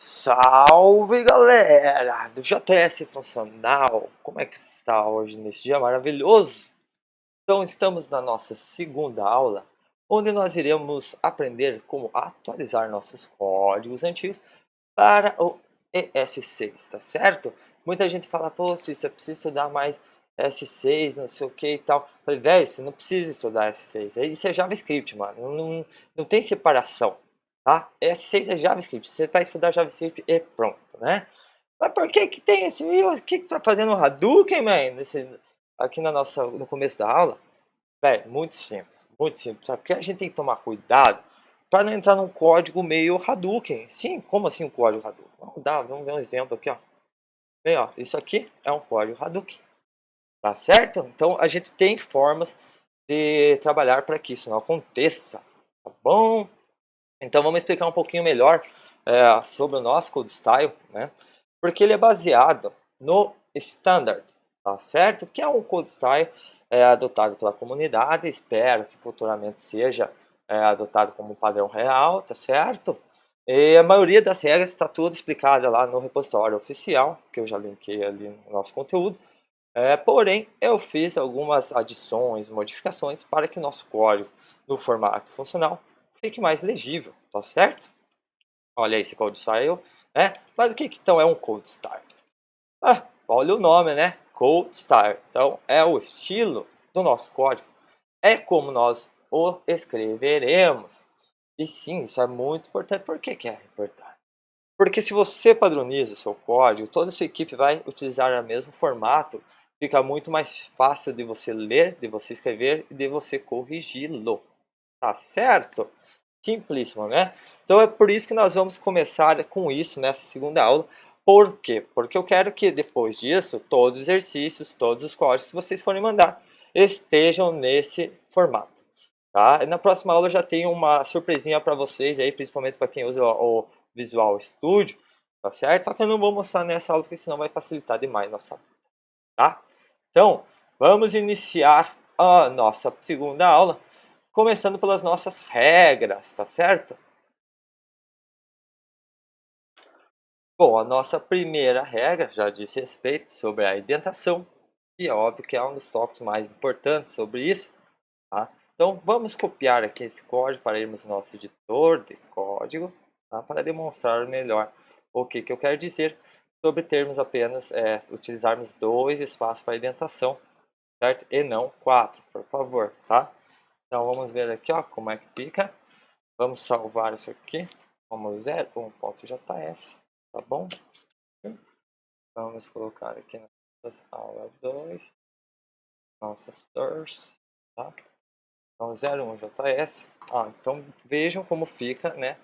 Salve galera do JS Funcional, como é que está hoje nesse dia maravilhoso? Então estamos na nossa segunda aula, onde nós iremos aprender como atualizar nossos códigos antigos para o ES6, tá certo? Muita gente fala, pô, Suíça, eu preciso estudar mais ES6, não sei o que e tal. Eu falei, velho, você não precisa estudar ES6, isso é JavaScript, mano, não tem separação. Tá? ES6 é JavaScript, você vai estudar JavaScript e pronto, né? Mas por que que tem esse... O que que tá fazendo o Hadouken, man? Aqui no começo da aula? Velho, muito simples, sabe? Porque a gente tem que tomar cuidado para não entrar num código meio Hadouken. Sim, como assim um código Hadouken? Vamos ver um exemplo aqui, ó. Bem, ó, isso aqui é um código Hadouken, tá certo? Então a gente tem formas de trabalhar para que isso não aconteça, tá bom? Então vamos explicar um pouquinho melhor sobre o nosso code style, né? Porque ele é baseado no standard, tá certo? Que é um code style adotado pela comunidade, espero que futuramente seja adotado como um padrão real, tá certo? E a maioria das regras está tudo explicada lá no repositório oficial, que eu já linkei ali no nosso conteúdo. Porém, eu fiz algumas adições, modificações para que nosso código no formato funcional fique mais legível, tá certo? Olha aí esse code style, né? Mas o que então é um code style? Olha o nome, né? Code style. Então, é o estilo do nosso código. É como nós o escreveremos. E sim, isso é muito importante. Por que que é importante? Porque se você padroniza o seu código, toda a sua equipe vai utilizar o mesmo formato. Fica muito mais fácil de você ler, de você escrever e de você corrigi-lo. Tá certo? Simplíssimo, né? Então é por isso que nós vamos começar com isso nessa segunda aula. Por quê? Porque eu quero que depois disso, todos os exercícios, todos os códigos que vocês forem mandar, estejam nesse formato. Tá? E na próxima aula eu já tenho uma surpresinha para vocês aí, principalmente para quem usa o Visual Studio, tá certo? Só que eu não vou mostrar nessa aula, porque senão vai facilitar demais nossa vida, tá? Então, vamos iniciar a nossa segunda aula, começando pelas nossas regras, tá certo? Bom, a nossa primeira regra já diz respeito sobre a indentação, e é óbvio que é um dos tópicos mais importantes sobre isso, tá? Então, vamos copiar aqui esse código para irmos no nosso editor de código, tá? Para demonstrar melhor o que eu quero dizer sobre termos apenas, utilizarmos 2 espaços para indentação, certo? E não 4, por favor, tá? Então, vamos ver aqui, ó, como é que fica. Vamos salvar isso aqui como 0.js, tá bom? Vamos colocar aqui na nossa aula 2, nossa source, tá? Então 01.js. Então vejam como fica, né?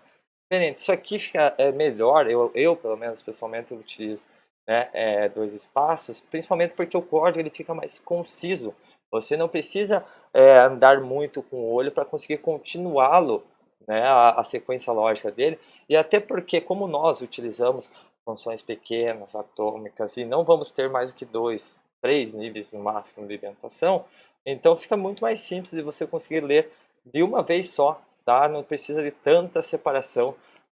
Diferente. Isso aqui fica melhor, eu pelo menos pessoalmente eu utilizo, né, 2 espaços, principalmente porque o código ele fica mais conciso. Você não precisa andar muito com o olho para conseguir continuá-lo, né, a sequência lógica dele. E até porque, como nós utilizamos funções pequenas, atômicas, e não vamos ter mais do que 2, 3 níveis no máximo de indentação, então fica muito mais simples de você conseguir ler de uma vez só, tá? Não precisa de tanta separação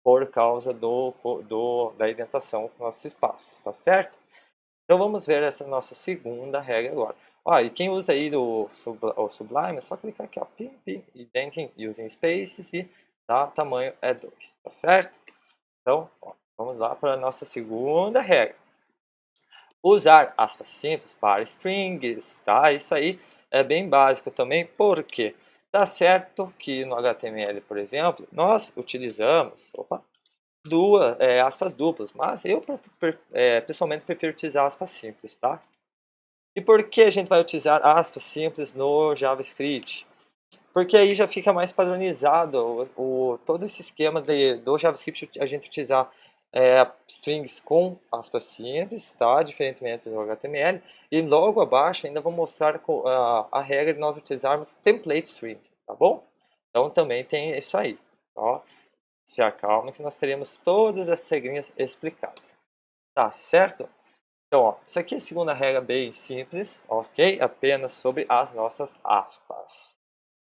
por causa da indentação com nossos espaços, tá certo? Então vamos ver essa nossa segunda regra agora. E quem usa aí o Sublime, é só clicar aqui, ó, Indenting Using Spaces e tá, tamanho é 2, tá certo? Então, vamos lá para a nossa segunda regra. Usar aspas simples para strings, tá? Isso aí é bem básico também, porque tá certo que no HTML, por exemplo, nós utilizamos, aspas duplas, mas eu pessoalmente prefiro utilizar aspas simples, tá? E por que a gente vai utilizar aspas simples no JavaScript? Porque aí já fica mais padronizado todo esse esquema do JavaScript, a gente utilizar strings com aspas simples, tá? Diferentemente do HTML. E logo abaixo ainda vou mostrar a regra de nós utilizarmos template string, tá bom? Então também tem isso aí, ó. Se acalma que nós teremos todas as regrinhas explicadas, tá certo? Então, ó, isso aqui é a segunda regra bem simples, ok? Apenas sobre as nossas aspas.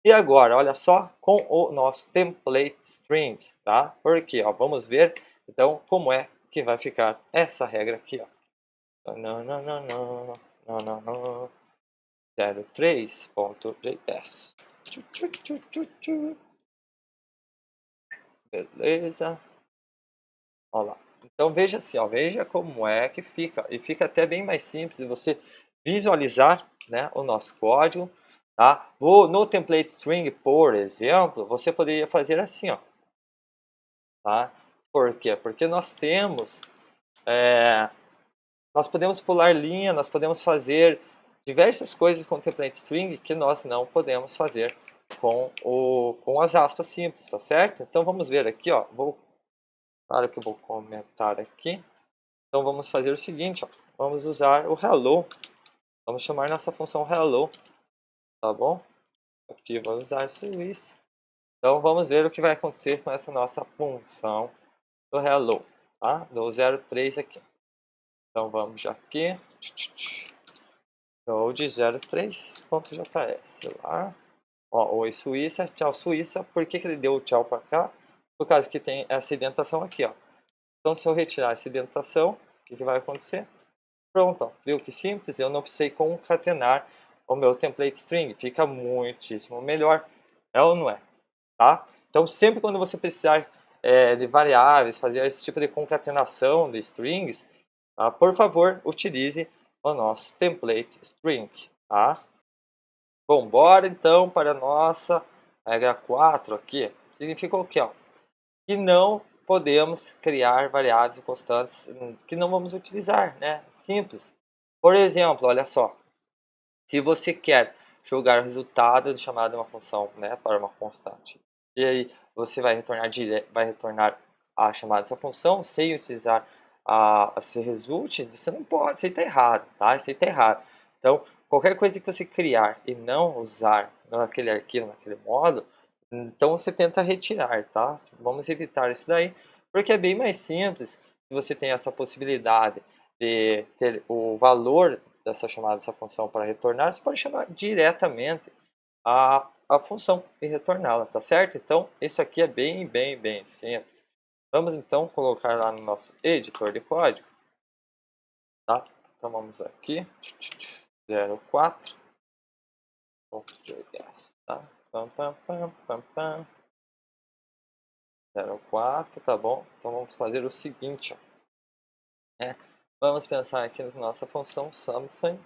E agora, olha só, com o nosso template string, tá? Porque, ó, vamos ver Então, como é que vai ficar essa regra aqui, ó? Não, não, não, não, não, não, não. 03.js. Beleza. Olha lá. Então veja assim, ó, veja como é que fica. E fica até bem mais simples de você visualizar, né, o nosso código. Tá? No template string, por exemplo, você poderia fazer assim, ó. Tá? Por quê? Porque nós podemos pular linha, nós podemos fazer diversas coisas com o template string que nós não podemos fazer com as aspas simples, tá certo? Então vamos ver aqui, ó. Claro que eu vou comentar aqui. Então vamos fazer o seguinte, ó. Vamos usar o hello. Vamos chamar nossa função hello, tá bom? Aqui vou usar isso. Então vamos ver o que vai acontecer com essa nossa função do hello, tá? Do 03 aqui. Então vamos aqui. Node 03.js lá. Ó, oi Suíça, tchau Suíça. Por que ele deu o tchau para cá? Por causa que tem essa indentação aqui, ó. Então se eu retirar essa indentação, o que vai acontecer? Pronto, ó. Viu que simples? Eu não precisei concatenar o meu template string. Fica muitíssimo melhor. É ou não é? Tá? Então sempre quando você precisar de variáveis, fazer esse tipo de concatenação de strings, por favor, utilize o nosso template string. Tá? Bom, bora então para a nossa regra 4 aqui. Significa o quê? Ó? Que não podemos criar variáveis constantes que não vamos utilizar, né? Simples. Por exemplo, olha só. Se você quer jogar o resultado chamado de uma função, né, para uma constante, e aí você vai retornar a chamada dessa função sem utilizar esse result, você não pode, isso aí está errado, tá? Isso aí está errado. Então, qualquer coisa que você criar e não usar naquele arquivo, naquele módulo, então você tenta retirar, tá? Vamos evitar isso daí, porque é bem mais simples se você tem essa possibilidade de ter o valor dessa chamada, dessa função para retornar, você pode chamar diretamente a função e retorná-la, tá certo? Então, isso aqui é bem simples. Vamos então colocar lá no nosso editor de código, tá? Então vamos aqui, 04.js, tá? Pam, pam, pam, pam, pam. 04, tá bom? Então vamos fazer o seguinte, ó, né? Vamos pensar aqui na nossa função something.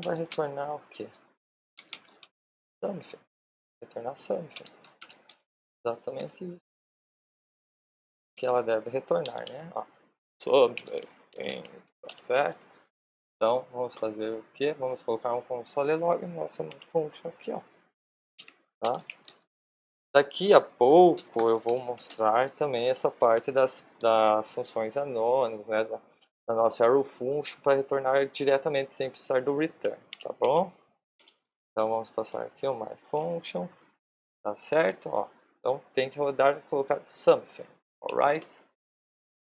Vai retornar o quê? Something. Retornar something. Exatamente isso que ela deve retornar, né? Ó, something, tá certo? Então vamos fazer o quê? Vamos colocar um console log na nossa function aqui, ó. Tá? Daqui a pouco eu vou mostrar também essa parte das funções anônimas, né? Da nossa arrow function para retornar diretamente sem precisar do return, tá bom? Então vamos passar aqui o my function, tá certo? Ó, então tem que rodar e colocar something, alright?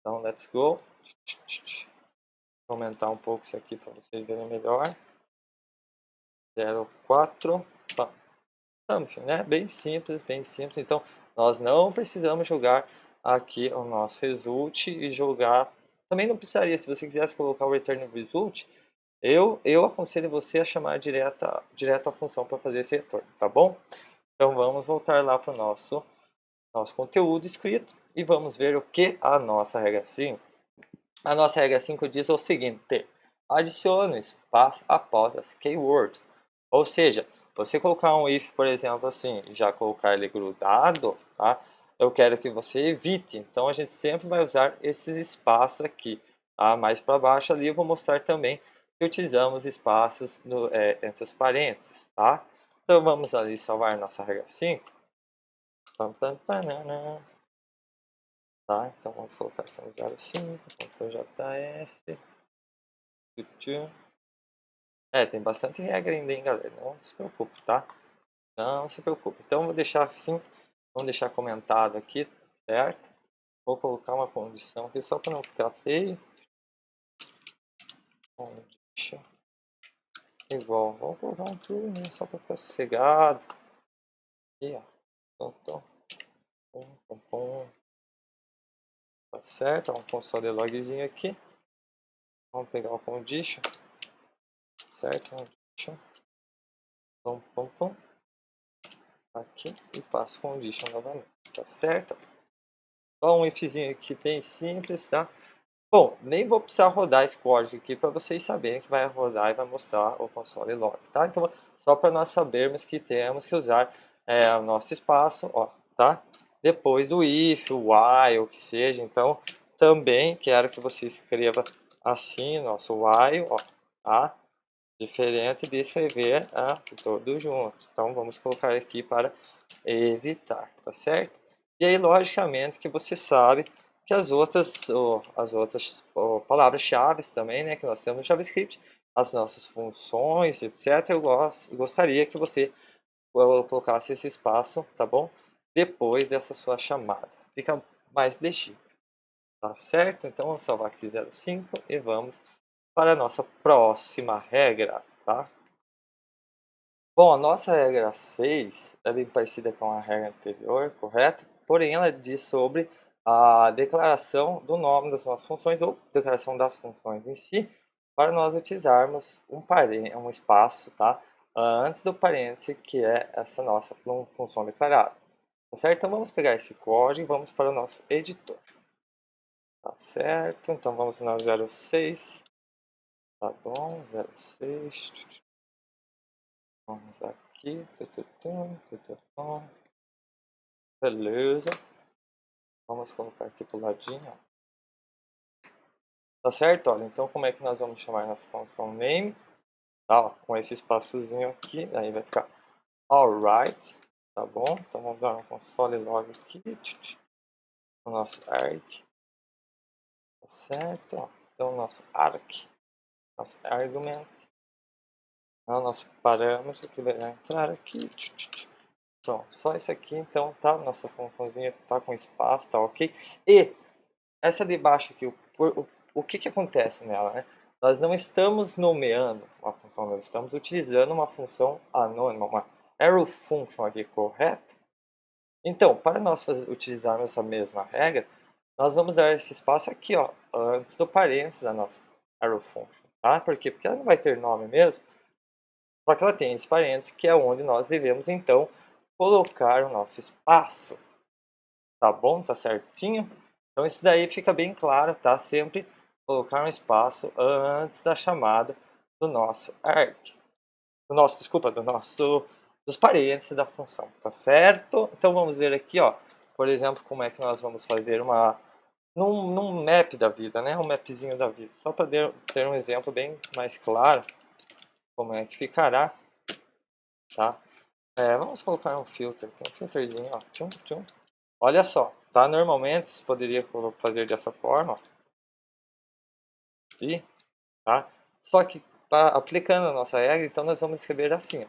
Então let's go. Vou aumentar um pouco isso aqui para vocês verem melhor. 04, something, né? Bem simples, bem simples. Então nós não precisamos jogar aqui o nosso result e jogar. Também não precisaria, se você quisesse colocar o return result, eu aconselho você a chamar direto a função para fazer esse retorno, tá bom? Então vamos voltar lá para o nosso conteúdo escrito e vamos ver o que a nossa regra 5. A nossa regra 5 diz o seguinte: adicione espaço após as keywords. Ou seja, você colocar um if, por exemplo, assim, e já colocar ele grudado, tá? Eu quero que você evite. Então a gente sempre vai usar esses espaços aqui. Tá? Mais para baixo ali eu vou mostrar também que utilizamos espaços entre os parênteses, tá? Então vamos ali salvar nossa regra 5. Pam, pam, panana. Tá? Então vamos colocar aqui no 05.js. Tem bastante regra ainda, hein, galera? Não se preocupe, tá? Não se preocupe. Então vou deixar assim, vamos deixar comentado aqui, certo? Vou colocar uma condição aqui só para não ficar feio. Condition igual. Vamos colocar um true, né? Só para ficar sossegado. Aqui, ó. Pom, pom, pom, pom. tá certo? Um console logzinho aqui. Vamos pegar o condition, certo? Condition, pum, pum, pum, aqui e passo condition novamente, tá certo? Só um ifzinho aqui bem simples, tá? Bom, nem vou precisar rodar esse código aqui para vocês saberem que vai rodar e vai mostrar o console log, tá? Então, só para nós sabermos que temos que usar o nosso espaço, ó, tá? Depois do if, o while, o que seja. Então, também quero que você escreva assim, nosso while, ó, tá? Diferente de escrever tudo junto. Então, vamos colocar aqui para evitar, tá certo? E aí, logicamente, que você sabe que as outras palavras-chave também, né, que nós temos no JavaScript, as nossas funções, etc. Eu gostaria que você colocasse esse espaço, tá bom? Depois dessa sua chamada. Fica mais legível, tá certo? Então, vamos salvar aqui 05 e vamos para a nossa próxima regra, tá? Bom, a nossa regra 6 é bem parecida com a regra anterior, correto? Porém, ela diz sobre a declaração do nome das nossas funções ou declaração das funções em si, para nós utilizarmos um espaço, tá? Antes do parêntese, que é essa nossa função declarada. Tá certo? Então, vamos pegar esse código e vamos para o nosso editor. Tá certo? Então, vamos na 06. Tá bom, 06. Vamos aqui. Beleza. Vamos colocar aqui pro ladinho, ó. Tá certo? Olha, então como é que nós vamos chamar nossa função name? Tá, ó, com esse espaçozinho aqui, aí vai ficar alright, tá bom? Então vamos dar um console log aqui, o nosso arg, tá certo? Ó. Então o nosso arg, nosso argument, é o nosso parâmetro que vai entrar aqui. Pronto, só isso aqui, então tá, nossa funçãozinha tá com espaço, tá ok? E essa de baixo aqui, o que acontece nela, né? Nós não estamos nomeando uma função, nós estamos utilizando uma função anônima, uma arrow function aqui, correto? Então, para nós utilizarmos essa mesma regra, nós vamos dar esse espaço aqui, ó, antes do parênteses da nossa arrow function, tá? Por quê? Porque ela não vai ter nome mesmo, só que ela tem esse parênteses que é onde nós devemos, então, colocar o nosso espaço, tá bom? Tá certinho? Então isso daí fica bem claro, tá? Sempre colocar um espaço antes da chamada do nosso arg. Desculpa, dos parênteses da função, tá certo? Então vamos ver aqui, ó, por exemplo, como é que nós vamos fazer num map da vida, né? Um mapzinho da vida. Só para ter um exemplo bem mais claro, como é que ficará, tá? Vamos colocar um filter, um filterzinho, ó, tchum, tchum. Olha só, tá? Normalmente você poderia fazer dessa forma, e, tá? Só que aplicando a nossa regra, então nós vamos escrever assim, ó,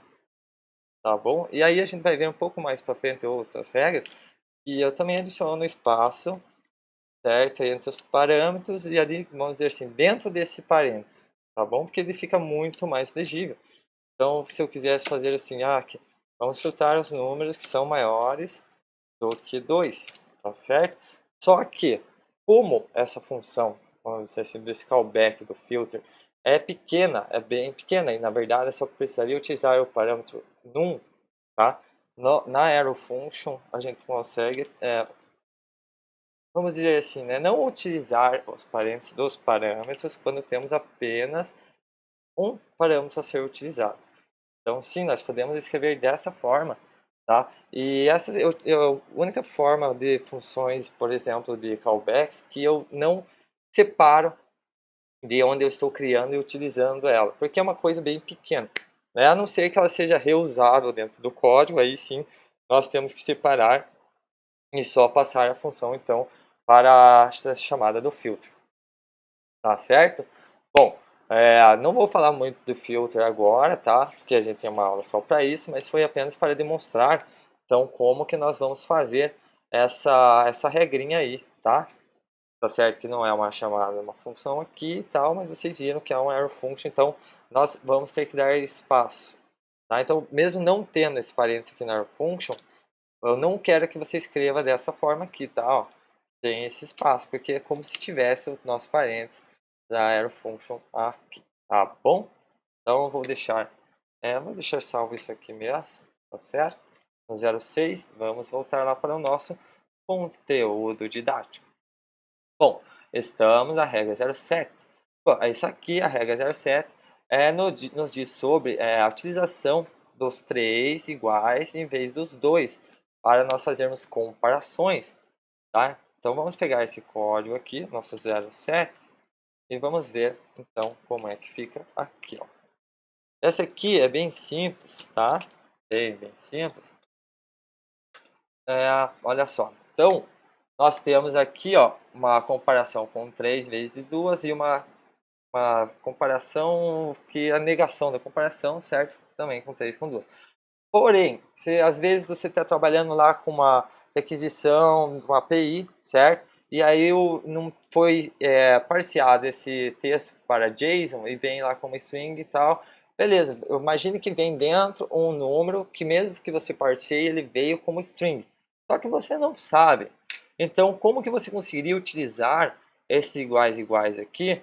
tá bom? E aí a gente vai ver um pouco mais para frente outras regras, e eu também adiciono espaço, certo? Entre os parâmetros e ali, vamos dizer assim, dentro desse parênteses, tá bom? Porque ele fica muito mais legível. Então, se eu quisesse fazer assim, vamos chutar os números que são maiores do que 2, tá certo? Só que, como essa função, vamos dizer assim, desse callback do filter, é pequena, é bem pequena, e na verdade eu só precisaria utilizar o parâmetro num, tá? Na arrow function a gente consegue, vamos dizer assim, né, não utilizar os parênteses dos parâmetros quando temos apenas um parâmetro a ser utilizado. Então, sim, nós podemos escrever dessa forma, tá? E essa é a única forma de funções, por exemplo, de callbacks, que eu não separo de onde eu estou criando e utilizando ela, porque é uma coisa bem pequena, né? A não ser que ela seja reusável dentro do código, aí sim nós temos que separar e só passar a função, então, para a chamada do filtro, tá certo? Bom, não vou falar muito do filter agora, tá? Porque a gente tem uma aula só para isso, mas foi apenas para demonstrar, então, como que nós vamos fazer essa regrinha aí, tá? Tá certo que não é uma chamada, uma função aqui e tal, mas vocês viram que é uma arrow function, então nós vamos ter que dar espaço, tá? Então, mesmo não tendo esse parênteses aqui na arrow function, eu não quero que você escreva dessa forma aqui, tá? Ó, sem esse espaço, porque é como se tivesse o nosso parênteses da AeroFunction aqui, tá bom? Então eu vou deixar salvo isso aqui mesmo, tá certo? No 06, vamos voltar lá para o nosso conteúdo didático. Bom, estamos na regra 07. Bom, é isso aqui, a regra 07 nos diz sobre a utilização dos 3 iguais em vez dos 2 para nós fazermos comparações, tá? Então vamos pegar esse código aqui, nosso 07, e vamos ver então como é que fica aqui, ó. Essa aqui é bem simples, tá? Bem simples. Olha só, então nós temos aqui, ó, uma comparação com 3 vezes 2 e uma comparação que a negação da comparação, certo? Também com 3 com 2. Porém, se às vezes você está trabalhando lá com uma requisição, uma API, certo? E aí não foi parseado esse texto para JSON e vem lá como string e tal. Beleza, imagine que vem dentro um número que mesmo que você parseie, ele veio como string. Só que você não sabe. Então, como que você conseguiria utilizar esses iguais aqui,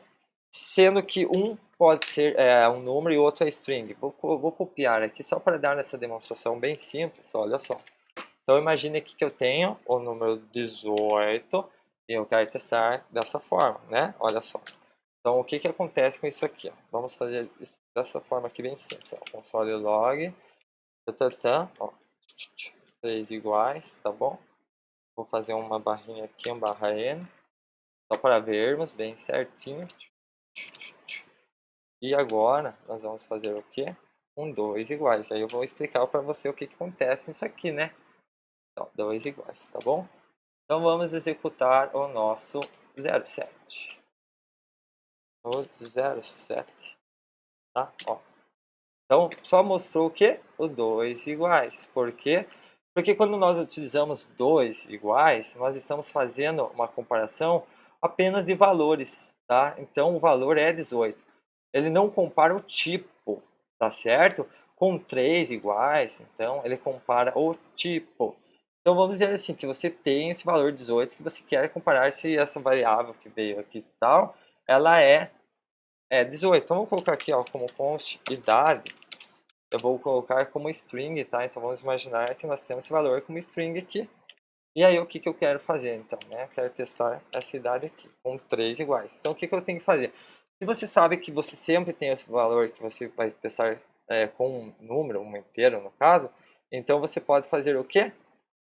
sendo que um pode ser um número e outro é string? Vou copiar aqui só para dar essa demonstração bem simples, olha só. Então imagine aqui que eu tenho o número 18 e eu quero testar dessa forma, né? Olha só. Então o que acontece com isso aqui? Ó? Vamos fazer isso dessa forma aqui bem simples. Ó. Console log, ó, 3 iguais, tá bom? Vou fazer uma barrinha aqui, um barra N, só para vermos bem certinho. E agora nós vamos fazer o quê? 2 iguais. Aí eu vou explicar para você o que acontece nisso aqui, né? Então, 2 iguais, tá bom? Então vamos executar o nosso 07. O 07, tá? Ó. Então só mostrou o quê? O 2 iguais. Por quê? Porque quando nós utilizamos 2 iguais, nós estamos fazendo uma comparação apenas de valores, tá? Então o valor é 18. Ele não compara o tipo, tá certo? Com 3 iguais, então ele compara o tipo. Então vamos dizer assim, que você tem esse valor 18 que você quer comparar se essa variável que veio aqui e tal, ela é 18. Então vamos colocar aqui ó, como const idade, eu vou colocar como string, tá? Então vamos imaginar que nós temos esse valor como string aqui. E aí o que eu quero fazer então, né? Eu quero testar essa idade aqui, com 3 iguais. Então o que eu tenho que fazer? Se você sabe que você sempre tem esse valor que você vai testar com um número, um inteiro no caso, então você pode fazer o quê?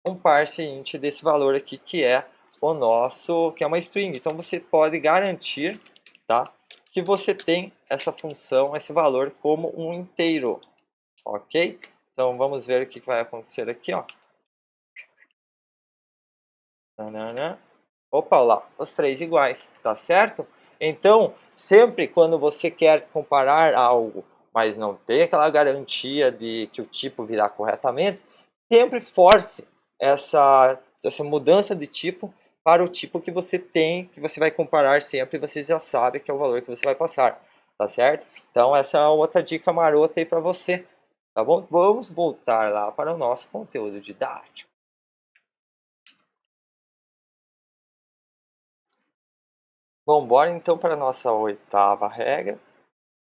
Um parse int desse valor aqui que é o nosso, que é uma string. Então você pode garantir, tá? Que você tem essa função, esse valor como um inteiro, ok? Então vamos ver o que vai acontecer aqui, ó. Opa, lá, os 3 iguais, tá certo? Então, sempre quando você quer comparar algo, mas não tem aquela garantia de que o tipo virá corretamente, sempre force essa mudança de tipo para o tipo que você tem, que você vai comparar sempre, e você já sabe que é o valor que você vai passar, tá certo? Então, essa é outra dica marota aí para você, tá bom? Vamos voltar lá para o nosso conteúdo didático. Bom, bora então para a nossa 8ª regra,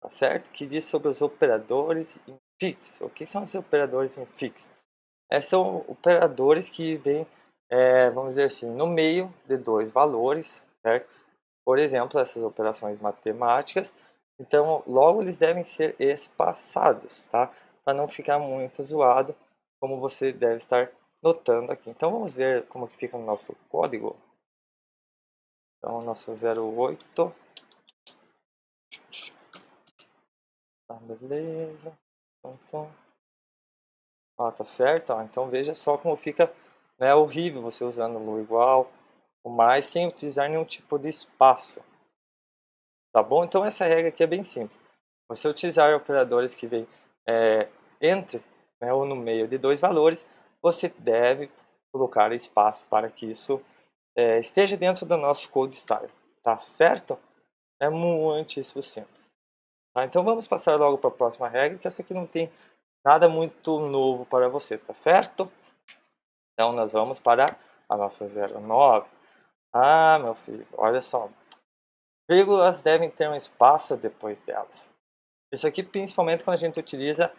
tá certo? Que diz sobre os operadores em fix. O que são os operadores em fix? São operadores que vêm, vamos dizer assim, no meio de dois valores, certo? Por exemplo, essas operações matemáticas. Então, logo eles devem ser espaçados, tá? Para não ficar muito zoado, como você deve estar notando aqui. Então, vamos ver como que fica no nosso código. Então, nosso 08. Tá, beleza. Então, tá certo. Então veja só como fica, né, horrível você usando o igual, o mais, sem utilizar nenhum tipo de espaço. Tá bom? Então essa regra aqui é bem simples. Você utilizar operadores que vêm entre, né, ou no meio de dois valores, você deve colocar espaço para que isso esteja dentro do nosso code style. Tá certo? É muitíssimo simples. Tá? Então vamos passar logo para a próxima regra, que essa aqui não tem nada muito novo para você, tá certo? Então nós vamos para a nossa 09. Ah, meu filho, olha só. Vírgulas devem ter um espaço depois delas. Isso aqui principalmente quando a gente utiliza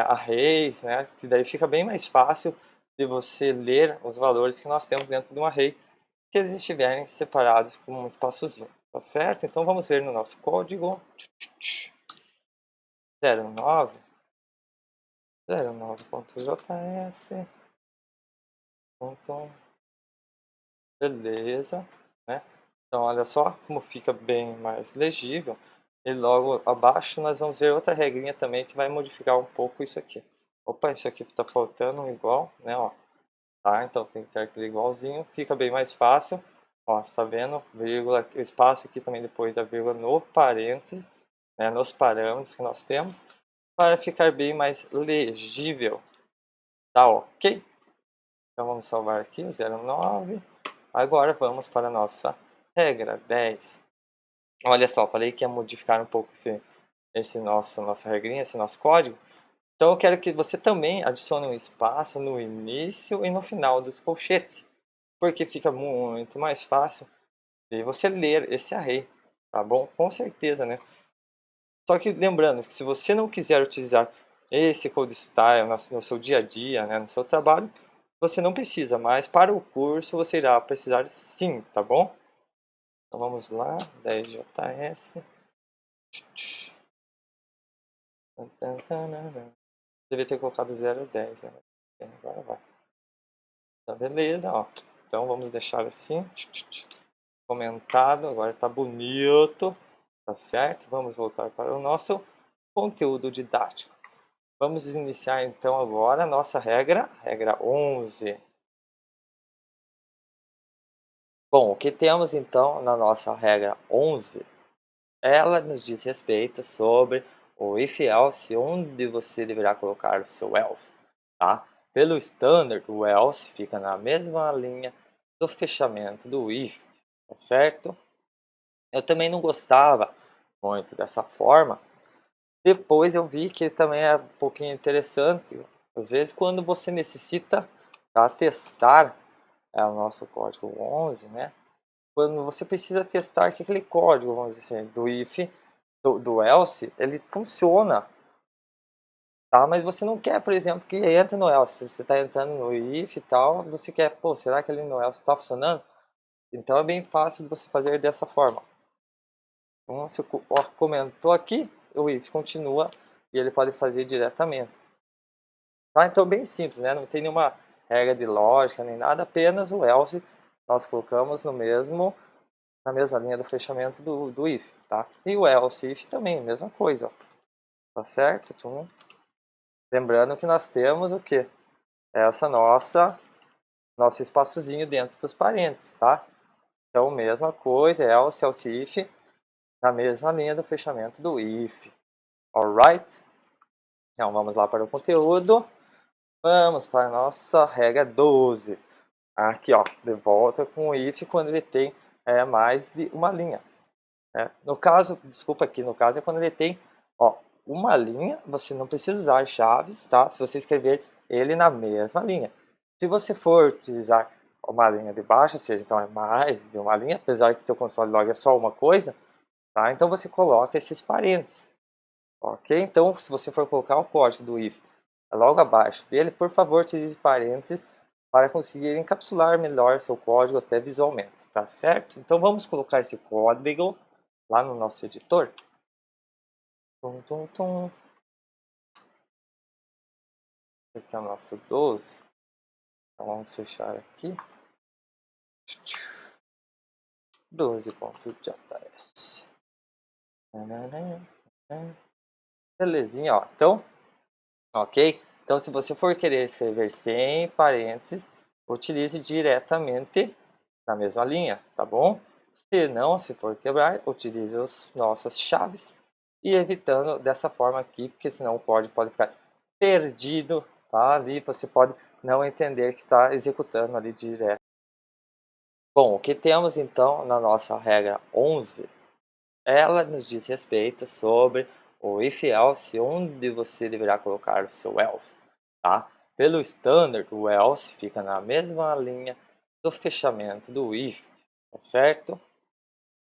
arrays, né? Que daí fica bem mais fácil de você ler os valores que nós temos dentro de um array, se eles estiverem separados com um espaçozinho, tá certo? Então vamos ver no nosso código. 09, 09.js, beleza, né? Então olha só como fica bem mais legível. E logo abaixo nós vamos ver outra regrinha também que vai modificar um pouco isso aqui. Opa, isso aqui está faltando um igual, né? Ó, tá? Então tem que ter aquele igualzinho, fica bem mais fácil. Ó, está vendo? Vírgula, o espaço aqui também depois da vírgula no parênteses, né? Nos parâmetros que nós temos, para ficar bem mais legível. Tá ok? Então vamos salvar aqui o 09. Agora vamos para a nossa regra 10. Olha só, falei que ia modificar um pouco nossa regrinha, esse nosso código. Então eu quero que você também adicione um espaço no início e no final dos colchetes, porque fica muito mais fácil de você ler esse array, tá bom? Com certeza, né? Só que lembrando que se você não quiser utilizar esse code style no seu dia a dia, né, no seu trabalho, você não precisa, mas para o curso você irá precisar sim, tá bom? Então vamos lá, 10JS. Devia ter colocado 0,10, né? Agora vai. Tá beleza, ó. Então vamos deixar assim, comentado, agora tá bonito, tá certo? Vamos voltar para o nosso conteúdo didático. Vamos iniciar então agora a nossa regra 11. Bom, o que temos então na nossa regra 11? Ela nos diz respeito sobre o if else, onde você deverá colocar o seu else, tá? Pelo standard, o else fica na mesma linha do fechamento do if, tá certo? Eu também não gostava muito dessa forma. Depois eu vi que também é um pouquinho interessante. Às vezes quando você necessita, tá, testar o nosso código 11, né? Quando você precisa testar que aquele código, vamos dizer assim, do if, do else, ele funciona, tá? Mas você não quer, por exemplo, que entre no else. Você está entrando no if e tal, você quer, pô, será que ele no else está funcionando? Então é bem fácil de você fazer dessa forma. Então, se comentou aqui, o if continua e ele pode fazer diretamente. Tá? Então bem simples, né? Não tem nenhuma regra de lógica nem nada, apenas o else nós colocamos na mesma linha do fechamento do if, tá? E o else if também, mesma coisa, ó. Tá certo? Então, lembrando que nós temos o que? Essa nosso espaçozinho dentro dos parênteses, tá? Então, mesma coisa, else if, na mesma linha do fechamento do if. Alright? Então, vamos lá para o conteúdo. Vamos para a nossa regra 12. Aqui, ó, de volta com o if quando ele tem mais de uma linha. No caso, desculpa aqui, no caso é quando ele tem, ó, uma linha, você não precisa usar chaves, tá? Se você escrever ele na mesma linha. Se você for utilizar uma linha de baixo, ou seja, então é mais de uma linha, apesar que teu console log é só uma coisa, tá? Então você coloca esses parênteses, ok? Então, se você for colocar o código do if logo abaixo dele, por favor, utilize parênteses para conseguir encapsular melhor seu código até visualmente, tá certo? Então vamos colocar esse código lá no nosso editor. Tum, tum, tum. Esse aqui é o nosso 12. Então vamos fechar aqui. 12.js. Belezinha, ó. Então, ok? Então, se você for querer escrever sem parênteses, utilize diretamente na mesma linha, tá bom? Se não, se for quebrar, utilize as nossas chaves e evitando dessa forma aqui, porque senão o código pode ficar perdido, tá? Ali você pode não entender que está executando ali direto. Bom, o que temos então na nossa regra 11? Ela nos diz respeito sobre o if else, onde você deverá colocar o seu else, tá? Pelo standard, o else fica na mesma linha do fechamento do if, tá certo?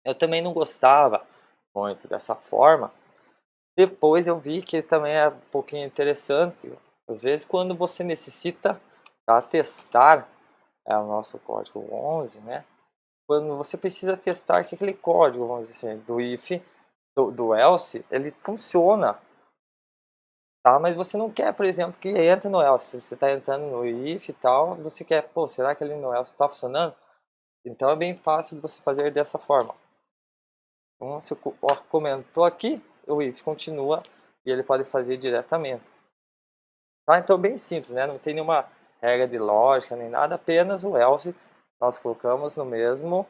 Eu também não gostava muito dessa forma. Depois eu vi que também é um pouquinho interessante, às vezes quando você necessita, tá, testar o nosso código 11, né? Quando você precisa testar que aquele código, vamos dizer assim, do if, do else, ele funciona, tá? Mas você não quer, por exemplo, que entre no else. Você está entrando no if e tal, você quer, pô, será que ele no else está funcionando? Então é bem fácil de você fazer dessa forma. Então, se comentou aqui, o if continua e ele pode fazer diretamente. Tá? Então bem simples, né? Não tem nenhuma regra de lógica nem nada, apenas o else nós colocamos na mesma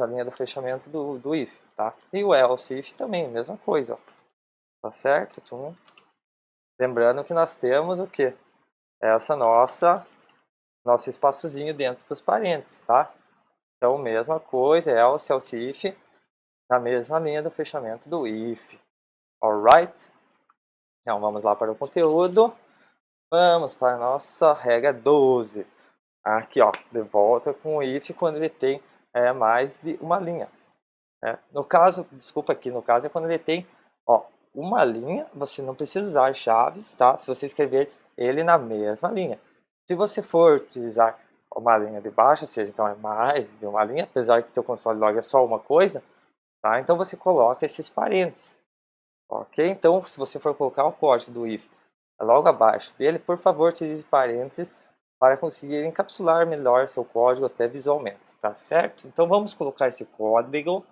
linha do fechamento do if, tá? E o else if também, mesma coisa, ó. Tá certo? Então, lembrando que nós temos o que? Essa nosso espaçozinho dentro dos parênteses, tá? Então, mesma coisa, else if, na mesma linha do fechamento do if. Alright? Então, vamos lá para o conteúdo. Vamos para a nossa regra 12. Aqui, ó, de volta com o if quando ele tem mais de uma linha. No caso, desculpa aqui, no caso é quando ele tem, ó, uma linha, você não precisa usar chaves, tá? Se você escrever ele na mesma linha. Se você for utilizar uma linha de baixo, ou seja, então é mais de uma linha, apesar que teu console log é só uma coisa, tá? Então você coloca esses parênteses, ok? Então, se você for colocar o código do if logo abaixo dele, por favor, utilize parênteses para conseguir encapsular melhor seu código até visualmente, tá certo? Então vamos colocar esse código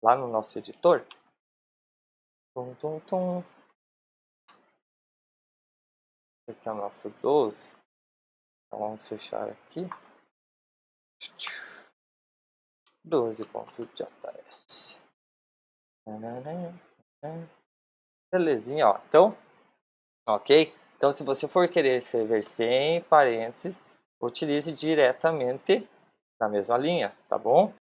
lá no nosso editor. Tum, tum, tum. Esse aqui é o nosso 12. Então vamos fechar aqui. 12.js. Belezinha, ó. Então, ok? Então, se você for querer escrever sem parênteses, utilize diretamente na mesma linha, tá bom?